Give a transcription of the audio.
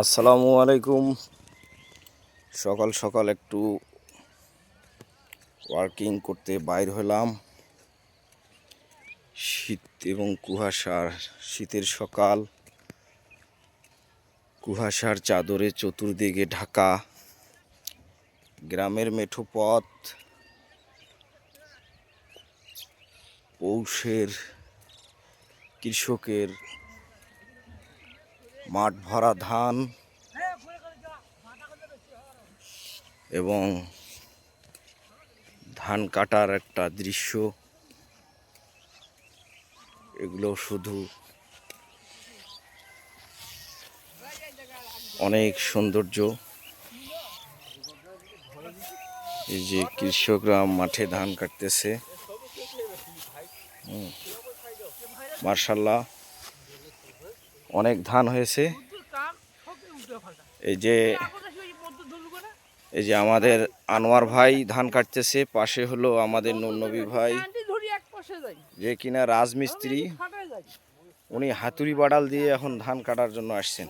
আসসালামু আলাইকুম। সকাল সকাল একটু ওয়ার্কিং করতে বাইর হলাম। শীত এবং কুয়াশার শীতের সকাল, কুয়াশার চাদরে চতুর্দিকে ঢাকা গ্রামের মেঠো পথ, পৌষের কৃষকের মাঠ ভরা ধান এবং ধান কাটার একটা দৃশ্য। এগুলো শুধু অনেক সৌন্দর্য। এই যে কৃষকরা মাঠে ধান কাটতেছে, মার্শাল্লাহ অনেক ধান হয়েছে। এই যে আমাদের আনোয়ার ভাই ধান কাটতেছে, পাশে হলো আমাদের নুরনবী ভাই, যে কিনা রাজমিস্ত্রি। উনি হাতুড়ি বাড়াল দিয়ে এখন ধান কাটার জন্য আসছেন।